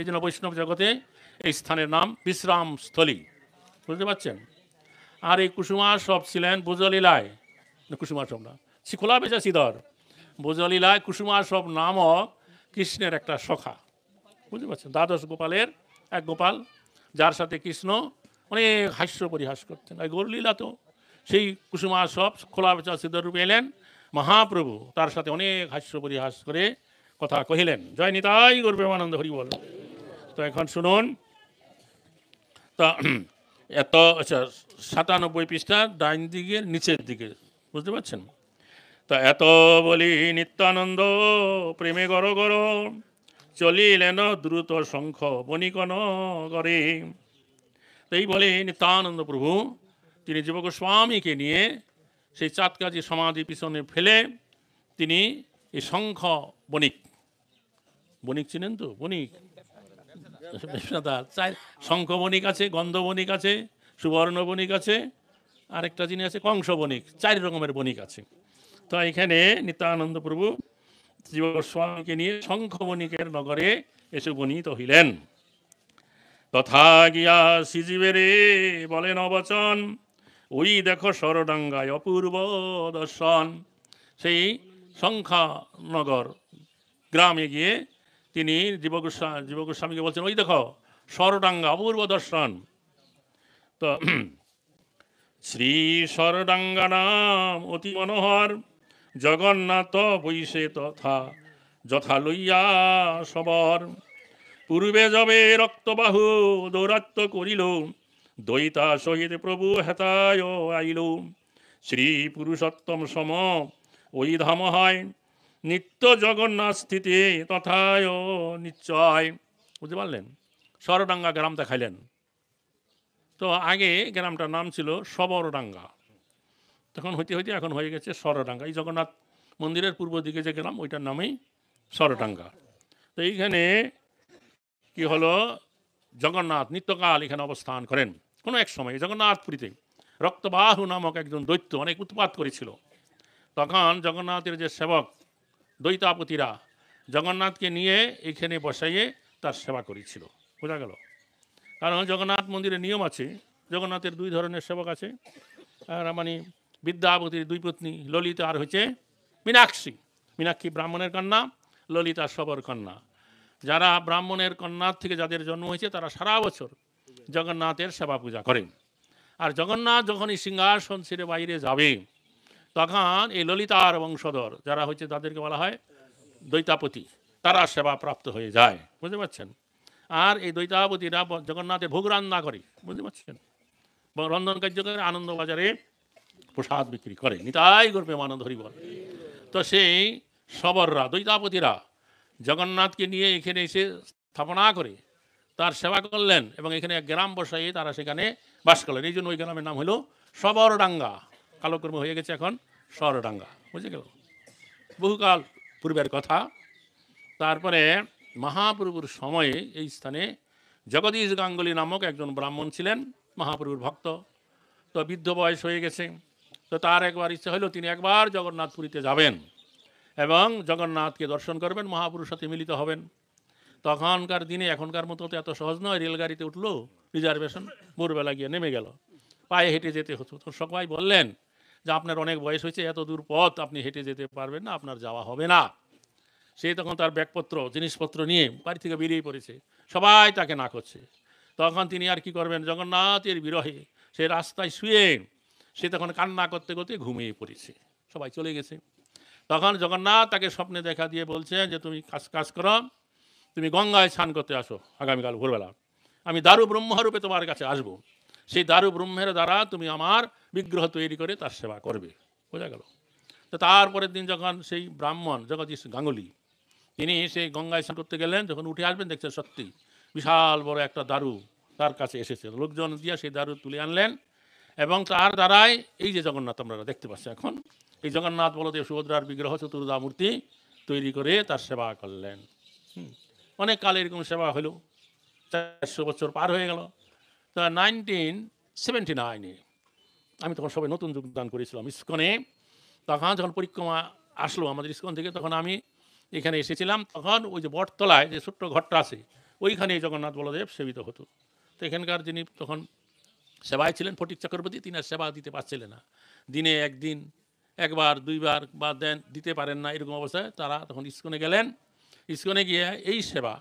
এই জন্য বৈষ্ণব জগতে এই স্থানের নাম বিশ্রামস্থলী, বুঝতে পারছেন। আর এই কুসুমাসব ছিলেন ব্রজলীলায়, কুসুমাসব না, শিখোলা বেচা শ্রীধর ব্রজলীলায় কুসুমাসব নামক কৃষ্ণের একটা সখা, বুঝতে পারছেন। দ্বাদশ গোপালের এক গোপাল, যার সাথে কৃষ্ণ অনেক হাস্য পরিহাস করতেন। এই গৌরলীলা তো সেই কুসুমাসব খোলা বেচা শ্রীধর রূপে এলেন মহাপ্রভু, তার সাথে অনেক হাস্য পরিহাস করে কথা কহিলেন। জয় নিতাই গৌর প্রেমানন্দ হরি বল। তো এখন শুনুন, তা এত আচ্ছা 97 পৃষ্ঠা ডাইন দিকের নিচের দিকে, বুঝতে পারছেন। তা এত বলি নিত্যানন্দ প্রেমে গর গর চলিলেন দ্রুত শঙ্খ বণিকন করে। তো এই বলে নিত্যানন্দ প্রভু তিনি জীব গোস্বামীকে নিয়ে সেই চাঁদকাজি সমাধি পিছনে ফেলে তিনি এই শঙ্খ বণিক, বণিক চিনেন তো, বণিক শঙ্খ বণিক আছে, গন্ধ বণিক আছে, সুবর্ণ বণিক আছে, আরেকটা জিনিস আছে কংস বণিক, 4 রকমের বণিক আছে। তো এখানে নিত্যানন্দ প্রভু জীব গোস্বামীকে নিয়ে শঙ্খ বণিকের নগরে এসে উপনীত হইলেন। তথা গিয়া শ্রীজীবেরে বলেন অবচন, ওই দেখো সরডাঙ্গায় অপূর্ব দর্শন। সেই শঙ্খনগর গ্রামে গিয়ে তিনি জীব গোস্বামীকে বলছেন, ওই দেখো সরডাঙ্গা অপূর্ব দর্শন। তো শ্রী সরডাঙ্গা নাম অতি মনোহর, জগন্নাথ বৈশে তথা যথা লইয়া সবর। পূর্বে যবে রক্তবাহু দৌরাত্ম করিল, দৈতা সহিত প্রভু হেতায় আইল। শ্রী পুরুষোত্তম সম ওই ধাম হয়, নিত্য জগন্নাথ স্থিতি তথায় নিশ্চয়। বুঝতে পারলেন, সরডাঙ্গা গ্রাম দেখাইলেন। তো আগে গ্রামটার নাম ছিল সবরডাঙ্গা, তখন হইতে হইতে এখন হয়ে গেছে সরডাঙ্গা। এই জগন্নাথ মন্দিরের পূর্ব দিকে যে গ্রাম, ওইটার নামেই সরডাঙ্গা। তো এইখানে কি হলো, জগন্নাথ নিত্যকাল এখানে অবস্থান করেন। কোনো এক সময় জগন্নাথপুরীতে রক্তবাহু নামক একজন দৈত্য অনেক উৎপাত করেছিল। তখন জগন্নাথের যে সেবক দৈতাপতিরা জগন্নাথকে নিয়ে এখানে বসাইয়ে তার সেবা করেছিল, বোঝা গেল। কারণ জগন্নাথ মন্দিরের নিয়ম আছে, জগন্নাথের 2 ধরনের সেবক আছে। আর মানে বিদ্যাপতির 2 পত্নী ললিতা আর হচ্ছে মীনাক্ষী। মীনাক্ষী ব্রাহ্মণের কন্যা, ললিতা সবর কন্যা। যারা ব্রাহ্মণের কন্যার থেকে যাদের জন্ম হয়েছে তারা সারা বছর জগন্নাথের সেবা পূজা করেন। আর জগন্নাথ যখন এই সিংহাসন ছেড়ে বাইরে যাবে, তখন এই ললিতার বংশধর যারা হচ্ছে তাদেরকে বলা হয় দৈতাপতি, তারা সেবা প্রাপ্ত হয়ে যায়, বুঝতে পারছেন। আর এই দৈতাপতিরা জগন্নাথের ভোগ রান্না করে, বুঝতে পারছেন, রন্ধন কার্য করে, আনন্দবাজারে প্রসাদ বিক্রি করে। নিতাই গৌর প্রেমানন্দ হরি বল। তো সেই সবররা দৈতাপতিরা জগন্নাথকে নিয়ে এখানে এসে স্থাপনা করে তার সেবা করলেন এবং এখানে এক গ্রাম বসাইয়ে তারা সেখানে বাস করলেন। এই জন্য ওই গ্রামের নাম হলো সবরডাঙ্গা, কালক্রমে হয়ে গেছে এখন সরডাঙ্গা, বুঝে গেল, বহুকাল পূর্বের কথা। তারপরে মহাপ্রভুর সময়ে এই স্থানে জগদীশ গাঙ্গুলি নামক একজন ব্রাহ্মণ ছিলেন, মহাপ্রভুর ভক্ত। তো বৃদ্ধ বয়স হয়ে গেছে, তো তার একবার ইচ্ছা হলো তিনি একবার জগন্নাথপুরীতে যাবেন এবং জগন্নাথকে দর্শন করবেন, মহাপুরুর সাথে মিলিত হবেন। তখনকার দিনে এখনকার মতো তো এত সহজ নয়, রেলগাড়িতে উঠলো, রিজার্ভেশন, ভোরবেলা গিয়ে নেমে গেল, পায়ে হেঁটে যেতে হতো। তো সবাই বললেন যে আপনার অনেক বয়স হয়েছে, এত দূর পথ আপনি হেঁটে যেতে পারবেন না, আপনার যাওয়া হবে না। সে তখন তার ব্যাগপত্র জিনিসপত্র নিয়ে বাড়ি থেকে বেরিয়ে পড়েছে, সবাই তাকে না করছে। তখন তিনি আর কি করবেন, জগন্নাথের বিরহে সে রাস্তায় শুয়ে সে তখন কান্না করতে করতে ঘুমিয়ে পড়েছে, সবাই চলে গেছে। তখন জগন্নাথ তাকে স্বপ্নে দেখা দিয়ে বলছে যে তুমি কাজ করো, তুমি গঙ্গায় স্নান করতে আসো আগামীকাল ভোরবেলা, আমি দারু ব্রহ্মরূপে তোমার কাছে আসবো, সেই দারু ব্রহ্মের দ্বারা তুমি আমার বিগ্রহ তৈরি করে তার সেবা করবে, বোঝা গেল। তো তারপরের দিন যখন সেই ব্রাহ্মণ জগদীশ গাঙ্গুলি তিনি সেই গঙ্গায় স্নান করতে গেলেন, যখন উঠে আসবেন দেখছেন সত্যি বিশাল বড় একটা দারু তার কাছে এসেছে। লোকজন দিয়ে সেই দারু তুলে আনলেন এবং তার দ্বারাই এই যে জগন্নাথ আমরা দেখতে পাচ্ছি এখন, এই জগন্নাথ বলদেব সুভদ্রার বিগ্রহ চতুর্ধা মূর্তি তৈরি করে তার সেবা করলেন। অনেক কাল এরকম সেবা হলো, 400 বছর পার হয়ে গেল। তো 1979-এ আমি তখন সবাই নতুন যোগদান করেছিলাম ইস্কনে। তখন যখন পরিক্রমা আসলো আমাদের ইস্কন থেকে, তখন আমি এখানে এসেছিলাম। তখন ওই যে বটতলায় যে ছোট্ট ঘরটা আছে, ওইখানেই জগন্নাথ বলদেব সেবিত হতো। তো এখানকার যিনি তখন সেবায় ছিলেন ফটিক চক্রবর্তী, তিনি আর সেবা দিতে পারছিলেন না। দিনে একদিন একবার দুইবার বা দেন দিতে পারেন না, এরকম অবস্থায় তারা তখন ইস্কনে গেলেন। ইস্কনে গিয়ে এই সেবা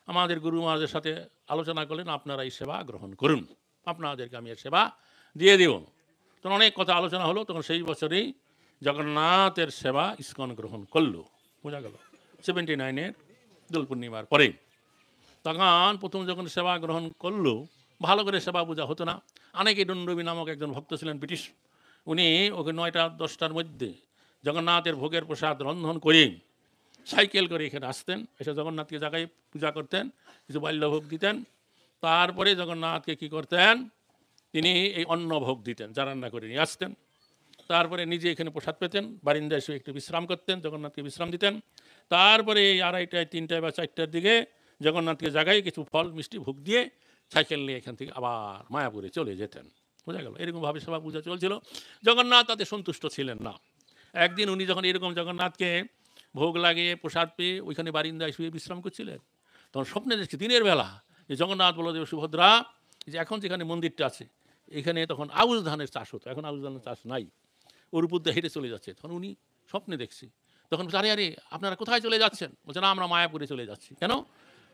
আমাদের গুরু মহারাজের সাথে আলোচনা করলেন, আপনারা এই সেবা গ্রহণ করুন, আপনাদেরকে আমি এর সেবা দিয়ে দেব। তখন অনেক কথা আলোচনা হলো। তখন সেই বছরেই জগন্নাথের সেবা ইস্কন গ্রহণ করলো, বোঝা গেল 79-এর দোল পূর্ণিমার পরে। তখন প্রথম যখন সেবা গ্রহণ করলো, ভালো করে সেবা বোঝা হতো না। অনেকে ডুন্ডবী নামক একজন ভক্ত ছিলেন ব্রিটিশ, উনি ওকে 9টা-10টার মধ্যে জগন্নাথের ভোগের প্রসাদ রন্ধন করে সাইকেল করে এখানে আসতেন, এসে জগন্নাথকে জায়গায় পূজা করতেন, কিছু বাল্যভোগ দিতেন। তারপরে জগন্নাথকে কী করতেন, তিনি এই অন্নভোগ দিতেন, যা রান্না করে নিয়ে আসতেন। তারপরে নিজে এখানে প্রসাদ পেতেন, বারিন্দায় এসে একটু বিশ্রাম করতেন, জগন্নাথকে বিশ্রাম দিতেন। তারপরে এই 2:30টায় 3টায় বা 4টার দিকে জগন্নাথকে জায়গায় কিছু ফল মিষ্টি ভোগ দিয়ে সাইকেল নিয়ে এখান থেকে আবার মায়াপুরে চলে যেতেন, বোঝা গেল। এরকমভাবে সেবা পূজা চলছিল। জগন্নাথ তাতে সন্তুষ্ট ছিলেন না। একদিন উনি যখন এরকম জগন্নাথকে ভোগ লাগিয়ে প্রসাদ পেয়ে ওইখানে বারিন্দায় শুয়ে বিশ্রাম করছিলেন, তখন স্বপ্নে দেখছি দিনের বেলা যে জগন্নাথ বলদেব সুভদ্রা, যে এখন যেখানে মন্দিরটা আছে এখানে তখন আউশ ধানের চাষ হতো, এখন আউশ ধানের চাষ নাই, ওর উপর দিয়ে হেঁটে চলে যাচ্ছে। তখন উনি স্বপ্নে দেখছি, তখন আরে আরে আপনারা কোথায় চলে যাচ্ছেন? বলছে না, আমরা মায়াপুরে চলে যাচ্ছি। কেন?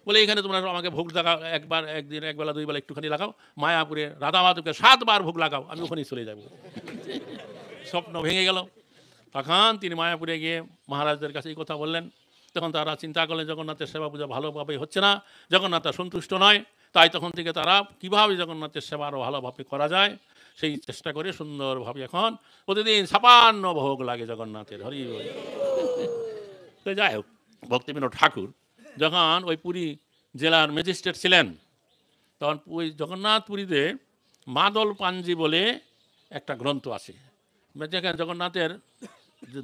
বলে এখানে তোমরা আমাকে ভোগ লাগাও, একবার একদিন একবেলা দুইবেলা একটুখানি লাগাও, মায়াপুরে রাধা মাধবকে 7বার ভোগ লাগাও, আমি ওখানেই চলে যাব। স্বপ্ন ভেঙে গেল। তখন তিনি মায়াপুরে গিয়ে মহারাজদের কাছে এই কথা বললেন। তখন তারা চিন্তা করলেন জগন্নাথের সেবা পূজা ভালোভাবে হচ্ছে না, জগন্নাথ সন্তুষ্ট নয়। তাই তখন থেকে তারা কীভাবে জগন্নাথের সেবা আরও ভালোভাবে করা যায় সেই চেষ্টা করে সুন্দরভাবে এখন প্রতিদিন 56 ভোগ লাগে জগন্নাথের, হরি বল। তো যাই হোক, ভক্তিবিনোদ ঠাকুর যখন ওই পুরী জেলার ম্যাজিস্ট্রেট ছিলেন, তখন ওই জগন্নাথপুরীতে মাদল পাঞ্জি বলে একটা গ্রন্থ আছে, যেখানে জগন্নাথের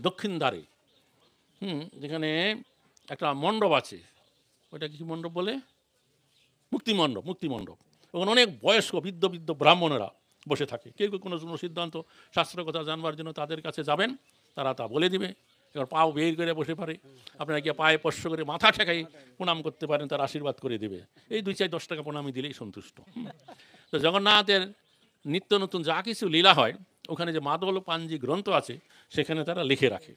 দক্ষিণ দ্বারে যেখানে একটা মণ্ডপ আছে, ওইটা কি মণ্ডপ বলে? মুক্তিমণ্ডপ। মুক্তিমণ্ডপ। ওখানে অনেক বয়স্ক বৃদ্ধ বৃদ্ধ ব্রাহ্মণেরা বসে থাকে। কেউ কেউ কোনো সিদ্ধান্ত শাস্ত্র কথা জানবার জন্য তাদের কাছে যাবেন, তারা তা বলে দিবে। এবার পাও বের করে বসে পারে, আপনারা গিয়ে পায়ে স্পর্শ করে মাথা ঠেকাই প্রণাম করতে পারেন, তার আশীর্বাদ করে দেবে। এই 2-4-10 টাকা প্রণামী দিলেই সন্তুষ্ট। তো জগন্নাথের নিত্য নতুন যা কিছু লীলা হয়, ওখানে যে মাদল পাঞ্জি গ্রন্থ আছে সেখানে তারা লিখে রাখে।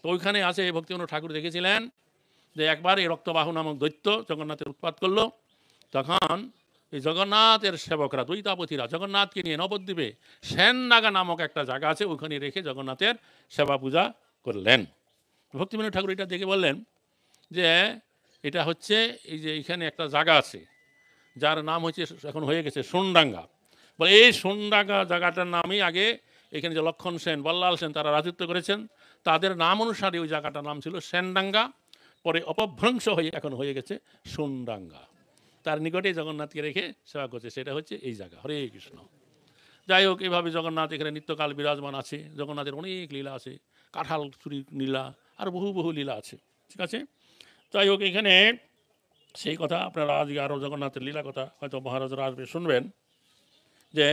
তো ওইখানে আছে ভক্তিবিনোদ ঠাকুর দেখেছিলেন যে একবার এই রক্তবাহু নামক দৈত্য জগন্নাথের উৎপাত করলো। তখন এই জগন্নাথের সেবকরা দৈতাপতিরা জগন্নাথকে নিয়ে নবদ্বীপে সেননাগা নামক একটা জায়গা আছে, ওখানে রেখে জগন্নাথের সেবা পূজা করলেন। ভক্তিবিনোদ ঠাকুর এটা দেখে বললেন যে এটা হচ্ছে এই যে এখানে একটা জায়গা আছে যার নাম হচ্ছে এখন হয়ে গেছে সোনডাঙ্গা। বলে এই সোনডাঙ্গা জায়গাটার নামই আগে এখানে যে লক্ষণ সেন, বল্লাল সেন তারা রাজত্ব করেছেন, তাদের নাম অনুসারে ওই জায়গাটার নাম ছিল সেনডাঙ্গা। পরে অপভ্রংশ হয়ে এখন হয়ে গেছে সোনডাঙ্গা। তার নিকটে জগন্নাথকে রেখে সেবা করছে, সেটা হচ্ছে এই জায়গা। হরে কৃষ্ণ। যাই হোক, এইভাবে জগন্নাথ এখানে নিত্যকাল বিরাজমান আছে। জগন্নাথের অনেক লীলা আছে, কাঁঠাল চুরি লীলা, আর বহু বহু লীলা আছে, ঠিক আছে। যাই হোক, এখানে সেই কথা আপনারা আজকে আরও জগন্নাথের লীলা কথা হয়তো মহারাজরা আসবে শুনবেন। যে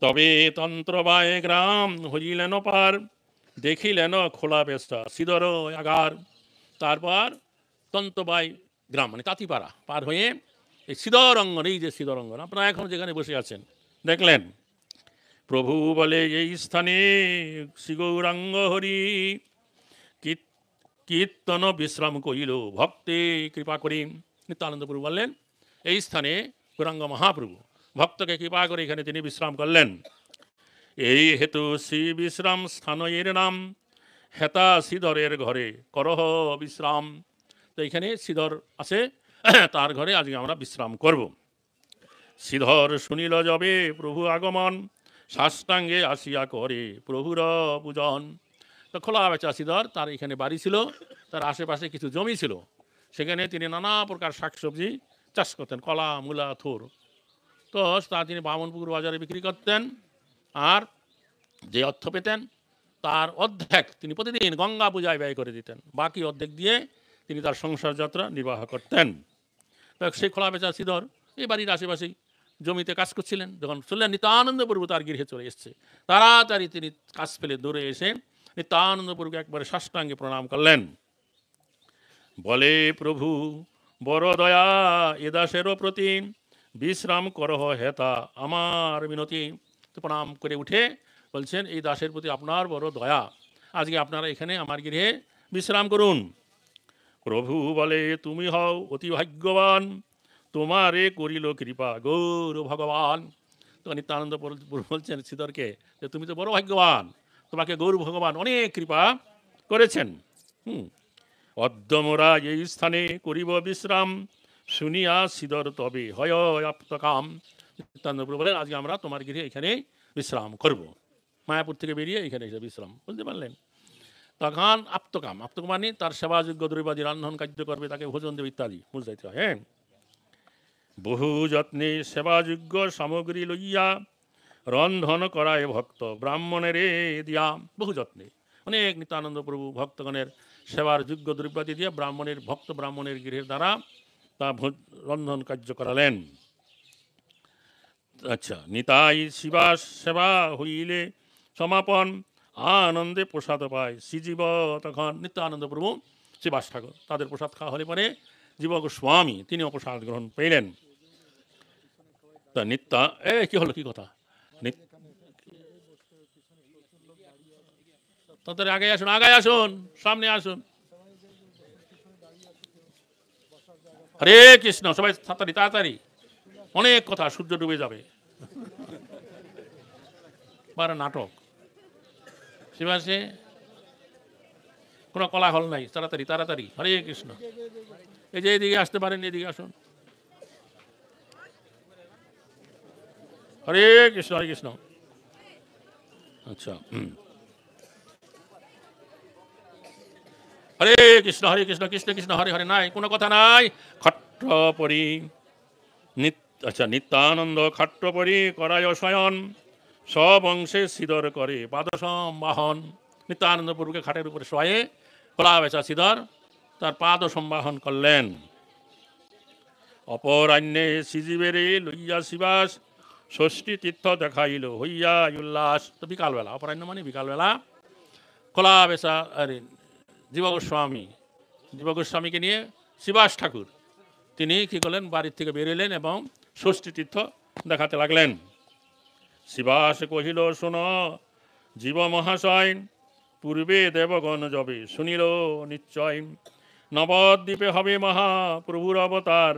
তবে তন্ত্রবায় গ্রাম হইলেন পার, দেখিলেন খোলা বেস্তা সিদর আগার। তারপর তন্ত্রবাই গ্রাম মানে তাঁতিপাড়া পার হয়ে এই সিদরঙ্গন, এই যে সিদরঙ্গন আপনারা এখন যেখানে বসে আছেন দেখলেন, প্রভু বলে এই স্থানে শ্রী গৌরাঙ্গ হরি কীর্তন বিশ্রাম করিল ভক্তে কৃপা করি। নিত্যানন্দ প্রভু বললেন এই স্থানে গৌরাঙ্গ মহাপ্রভু ভক্তকে কৃপা করে এখানে তিনি বিশ্রাম করলেন। এই হেতু শ্রী বিশ্রাম স্থান এর নাম হেতা শ্রীধরের ঘরে করহ বিশ্রাম। তো এখানে শ্রীধর আছে, তার ঘরে আজকে আমরা বিশ্রাম করব। শ্রীধর শুনিল যবে প্রভু আগমন, সাষ্টাঙ্গে আসিয়া করে প্রভুর পূজন। তো খোলা বেচা শ্রীধর, তার এখানে বাড়ি ছিল, তার আশেপাশে কিছু জমি ছিল, সেখানে তিনি নানা প্রকার শাকসবজি চাষ করতেন, কলা মূলা থোর। তো তা তিনি বামনপুকুর বাজারে বিক্রি করতেন, আর যে অর্থ পেতেন তার অর্ধেক তিনি প্রতিদিন গঙ্গা পূজায় ব্যয় করে দিতেন, বাকি অর্ধেক দিয়ে তিনি তার সংসার যাত্রা নির্বাহ করতেন। তো সেই খোলা বেচা শ্রীধর এই বাড়ির আশেপাশেই জমিতে কাজ করছিলেন। যখন শুনলেন নিত্যানন্দ প্রভু তার গৃহে চলে এসছে, তাড়াতাড়ি তিনি কাজ ফেলে দৌড়ে এসে নিত্যানন্দ প্রভুকে একবারে সাষ্টাঙ্গে প্রণাম করলেন। বলে প্রভু বড় দয়া এ দাসেরও প্রতি, বিশ্রাম করহ হেতা আমার মিনতি। তো প্রণাম করে উঠে বলছেন, এই দাসের প্রতি আপনার বড় দয়া, আজকে আপনারা এখানে আমার গৃহে বিশ্রাম করুন। প্রভু বলে, তুমি হও অতি ভাগ্যবান, তোমারে করিল কৃপা গৌর ভগবান। তো নিত্যানন্দ বলছেন শ্রীধরকে যে তুমি তো বড় ভাগ্যবান, তোমাকে গৌর ভগবান অনেক কৃপা করেছেন। অদ্য মোরা এই স্থানে করিব বিশ্রাম, শুনিয়া শ্রীধর তবে হয় আপ্তকাম। নিত্যানন্দ বলেন, আজকে আমরা তোমার গৃহে এখানে বিশ্রাম করব। মায়াপুর থেকে বেরিয়ে এখানে এসে বিশ্রাম, বুঝতে পারলেন? তখন আপ্তকাম, আপ্তকাম মানে তার সেবাযোগ্য দ্রব্যাদি রান্ধন কার্য করবে, তাকে ভোজন দেবে ইত্যাদি, বুঝতে হয়। হ্যাঁ, বহু যত্নে সেবাযোগ্য সামগ্রী লইয়া রন্ধন করায় ভক্ত ব্রাহ্মণের দিয়া। বহু যত্নে অনেক নিত্যানন্দ প্রভু ভক্তগণের সেবার যোগ্য দ্রব্যাদি দিয়ে ব্রাহ্মণের ভক্ত ব্রাহ্মণের গৃহের দ্বারা তা রন্ধন কার্য করালেন। আচ্ছা, নিতাই শিবাস সেবা হইলে সমাপন, আনন্দে প্রসাদ পায় শ্রীজীব তখন। নিত্যানন্দ প্রভু শিবাস ঠাকুর তাদের প্রসাদ খাওয়া হলে পরে জীব গোস্বামী তিনিও প্রসাদ গ্রহণ পেলেন। তা নিত্যা কি হলো, কি কথা? তাড়াতাড়ি আগে আসুন, আগে আসুন, সামনে আসুন। হরে কৃষ্ণ, সবাই তাড়াতাড়ি তাড়াতাড়ি, অনেক কথা, সূর্য ডুবে যাবে। বারে নাটক শিবাসে কোনো কোলাহল নাই, তাড়াতাড়ি তাড়াতাড়ি। হরে কৃষ্ণ, এই যে এদিকে আসতে পারেন, এদিকে আসুন। হরে কৃষ্ণ হরে কৃষ্ণ। আচ্ছা, হরে কৃষ্ণ কৃষ্ণ কৃষ্ণ হরে হরে, নাই কোনো কথা নাই। খট্টপরি আচ্ছা, নিত্যানন্দ খট্টপরি করায় শয়ন, সব অংশে সিদর করে পাদসম বাহন। নিত্যানন্দ প্রভুকে খাটের উপরে শোয়ে খোলা বেচা সিদর তার পাদ সম্বাহন করলেন। অপরাহ্নে শ্রীজীবেরে লইয়া শিবাস, ষষ্ঠী তীর্থ দেখাইল হইয়া উল্লাস। তো বিকালবেলা, অপরাহ্ন মানে বিকালবেলা, খোলা বেচা আরে জীব গোস্বামীকে নিয়ে শিবাস ঠাকুর তিনি কী করলেন, বাড়ির থেকে বেরোলেন এবং ষষ্ঠী তীর্থ দেখাতে লাগলেন। শিবাস কহিল, শোন জীব মহাশয়, পূর্বে দেবগণ যবে শুনিল নিশ্চয়, নবদ্বীপে হবে মহাপ্রভুর অবতার,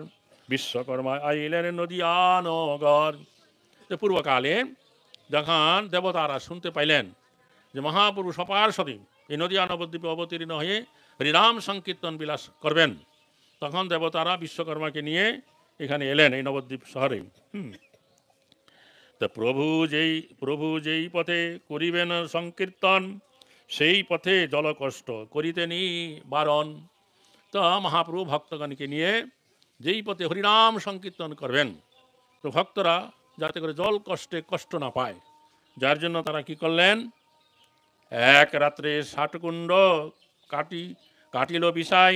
বিশ্বকর্মা আইলেন নদীয়ানগর। পূর্বকালে যখন দেবতারা শুনতে পাইলেন যে মহাপ্রভু সপার্ষদে এই নদীয়া নবদ্বীপে অবতীর্ণ হয়ে হরিনাম সংকীর্তন বিলাস করবেন, তখন দেবতারা বিশ্বকর্মাকে নিয়ে এখানে এলেন এই নবদ্বীপ শহরে। তা প্রভু যেই পথে করিবেন সংকীর্তন, সেই পথে জলকষ্ট করিতে নি বারণ। তো মহাপ্রভু ভক্তগণকে নিয়ে যেই পথে হরিনাম সংকীর্তন করবেন, তো ভক্তরা যাতে করে জল কষ্টে কষ্ট না পায়, যার জন্য তারা কি করলেন, এক রাত্রে ৬০ কুণ্ড কাটিল বিষাই,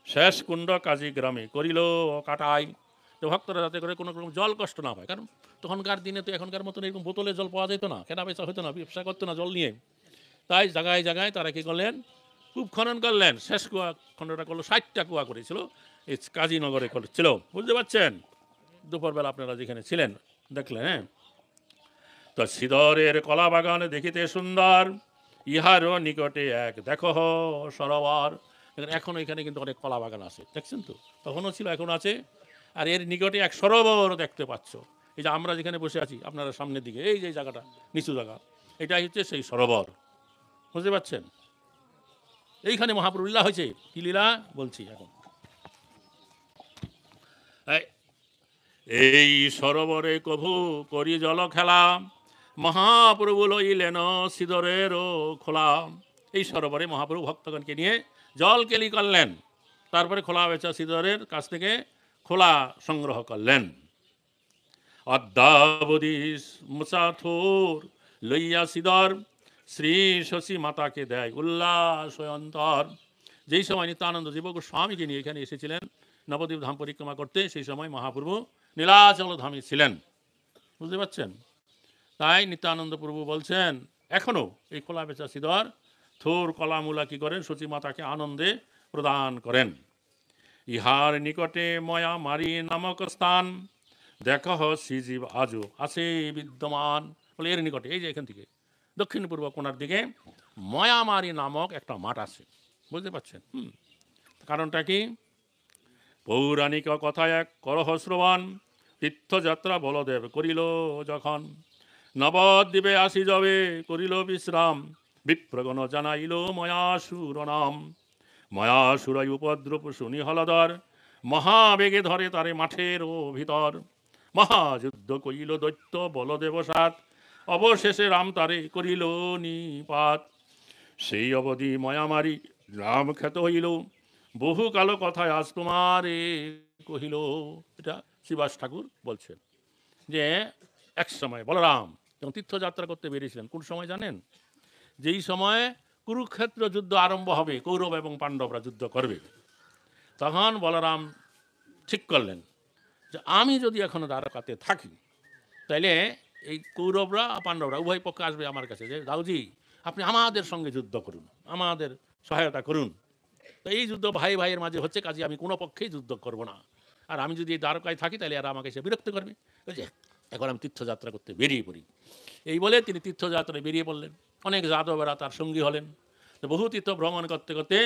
শেষ কুণ্ড কাজী গ্রামে করিল কাটাই। তো ভক্তরা যাতে করে কোনো রকম জল কষ্ট না পায়, কারণ তখনকার দিনে তো এখনকার মতন এরকম বোতলে জল পাওয়া যেত না, কেনা বেচা হতো না, ব্যবসা করতো না জল নিয়ে। তাই জায়গায় জায়গায় তারা কী করলেন, কূপ খনন করলেন। শেষ কুয়া খণ্ডটা করলো, ৬০টা কুয়া করেছিল, এই কাজীনগরে করেছিল, বুঝতে পারছেন? দুপুরবেলা আপনারা যেখানে ছিলেন দেখলেন। হ্যাঁ, তো শ্রীধরের কলা বাগান দেখিতে সুন্দর, ইহারও নিকটে এক দেখো সরোবর। এখনো এখানে কিন্তু অনেক কলা বাগান আছে, দেখছেন তো, তখনও ছিল এখনো আছে। আর এর নিকটে এক সরোবর দেখতে পাচ্ছ, এই যে আমরা যেখানে বসে আছি আপনারা সামনের দিকে, এই যে জায়গাটা নিচু জায়গা, এটাই হচ্ছে সেই সরোবর, বুঝতে পারছেন? এইখানে মহাপ্রভু লীলা হয়েছে। কি লীলা বলছি এখন। এই সরোবরে কভু করি জল খেলা, মহাপ্রভু লইলেন শ্রীধরেরও খোলা। এই সরোবরে মহাপ্রভু ভক্তগণকে নিয়ে জল কেলি করলেন, তারপরে খোলা বেচা শ্রীধরের কাছ থেকে খোলা সংগ্রহ করলেন। অদ্যাবধি মুসাথোর লইয়া শ্রীধর, শ্রী শশী মাতাকে দেয় উল্লাস অন্তর। যেই সময় নিত্যানন্দ জীব গোস্বামীকে নিয়ে এখানে এসেছিলেন নবদ্বীপ ধাম পরিক্রমা করতে, সেই সময় মহাপ্রভু নীলাচল ধামে ছিলেন, বুঝতে পারছেন? তাই নিত্যানন্দ প্রভু বলছেন, এখনও এই খোলা বেচা শ্রীধর থোর কলামূলা কী করেন, সচী মাতাকে আনন্দে প্রদান করেন। ইহার নিকটে ময়া মারি নামক স্থান, দেখো শ্রীজীব আজও আছে বিদ্যমান। বলে এর নিকটে, এই যে এখান থেকে দক্ষিণ পূর্ব কোণার দিকে ময়ামারি নামক একটা মাঠ আছে, বুঝতে পারছেন? কারণটা কি? পৌরাণিক কথা এক করহ শ্রবণ, তীর্থযাত্রা বলদেব করিল যখন, নবদ্বীপে আসি যাবে করিল বিশ্রাম, বিপ্রগণ জানাইল ময়াসুর নাম। ময়াসুরাই উপদ্রব শুনি হলধর, মহাবেগে ধরে তারে মাঠের ভিতর, মহাযুদ্ধ কইল দৈত্য বলদেব সাত, অবশেষে রাম তারে করিল নিপাত। সেই অবধি ময়ামারি রাম খ্যাত হইল, বহু কালো কথায় আজ তোমারে কহিল। এটা শ্রীবাস ঠাকুর বলছেন যে এক সময় বলরাম যখন তীর্থযাত্রা করতে বেরিয়েছিলেন, কোন সময় জানেন? যেই সময় কুরুক্ষেত্র যুদ্ধ আরম্ভ হবে, কৌরব এবং পাণ্ডবরা যুদ্ধ করবে, তখন বলরাম ঠিক করলেন যে আমি যদি এখনো দ্বারকাতে থাকি, তাইলে এই কৌরবরা পাণ্ডবরা উভয় পক্ষে আসবে আমার কাছে যে দাউজি আপনি আমাদের সঙ্গে যুদ্ধ করুন, আমাদের সহায়তা করুন। তো এই যুদ্ধ ভাই ভাইয়ের মাঝে হচ্ছে, কাজে আমি কোনো পক্ষেই যুদ্ধ করব না, আর আমি যদি এই দ্বারকায় থাকি তাহলে আর আমাকে সে বিরক্ত করবে। বুঝছে, এখন আমি তীর্থযাত্রা করতে বেরিয়ে পড়ি। এই বলে তিনি তীর্থযাত্রায় বেরিয়ে পড়লেন। অনেক যাদবেরা তার সঙ্গী হলেন। তো বহু তীর্থ ভ্রমণ করতে করতে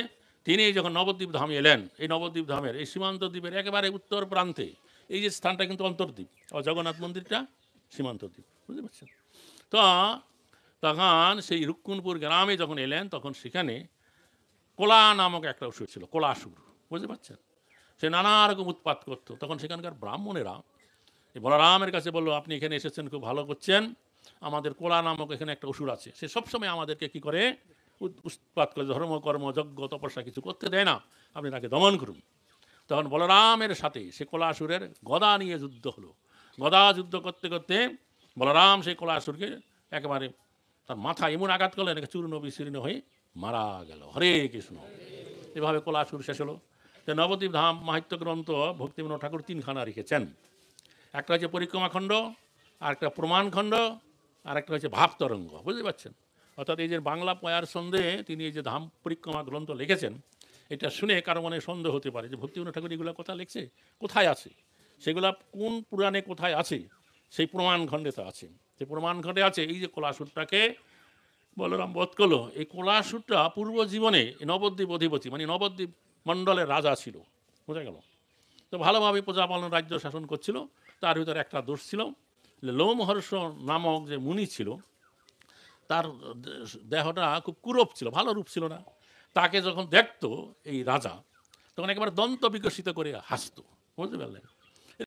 তিনি যখন নবদ্বীপ ধামে এলেন, এই নবদ্বীপ ধামের এই সীমান্ত দ্বীপের একেবারে উত্তর প্রান্তে, এই যে স্থানটা কিন্তু অন্তর্দ্বীপ, জগন্নাথ মন্দিরটা সীমান্ত দ্বীপ, বুঝতে পারছেন? তো তখন সেই রুক্কুণপুর গ্রামে যখন এলেন, তখন সেখানে কোলা নামক একটা অসুর ছিল, কোলাসুর, বুঝতে পারছেন? সে নানা রকম উৎপাত করতো। তখন সেখানকার ব্রাহ্মণেরা এই বলরামের কাছে বললো, আপনি এখানে এসেছেন, খুব ভালো করছেন, আমাদের কোলা নামক এখানে একটা অসুর আছে, সে সবসময় আমাদেরকে কি করে উৎপাত করে, ধর্মকর্ম যজ্ঞ তপস্যা কিছু করতে দেয় না, আপনি তাকে দমন করুন। তখন বলরামের সাথে সে কোলাসুরের গদা নিয়ে যুদ্ধ হলো। গদা যুদ্ধ করতে করতে বলরাম সেই কোলাসুরকে একেবারে তার মাথা এমন আঘাত করলেন, চূর্ণ বিচূর্ণ হয়ে মারা গেল। হরে কৃষ্ণ। এভাবে কোলাসুর শেষ হলো। তো নবদ্বীপ ধাম মাহাত্ম্য গ্রন্থ ভক্তিবিনোদ ঠাকুর তিনখানা লিখেছেন। একটা হচ্ছে পরিক্রমা খণ্ড, আর একটা প্রমাণ খণ্ড, আর একটা হচ্ছে ভাব তরঙ্গ, বুঝতে পারছেন? অর্থাৎ এই যে বাংলা পয়ার সন্দেহে তিনি এই যে ধাম পরিক্রমা গ্রন্থ লিখেছেন, এটা শুনে কারো মনে সন্দেহ হতে পারে যে ভক্তিবিনোদ ঠাকুর এগুলো কথা লিখছে, কোথায় আছে সেগুলা, কোন পুরাণে কোথায় আছে? সেই প্রমাণ খণ্ডে তো আছে। সেই প্রমাণ খণ্ডে আছে এই যে কোলাসুরটাকে বলরাম বধ করলো। এই কোলাসুরটা পূর্ব জীবনে নবদ্বীপ অধিপতি, মানে নবদ্বীপ মণ্ডলের রাজা ছিল, বোঝা গেল? তো ভালোভাবে প্রজাপালন রাজ্য শাসন করছিল। তার ভিতরে একটা দোষ ছিল, লোমহর্ষ নামক যে মুনি ছিল, তার দেহটা খুব কুরূপ ছিল, ভালো রূপ ছিল না। তাকে যখন দেখতো এই রাজা, তখন একেবারে দন্ত বিকশিত করে হাসতো, বুঝতে পারলেন?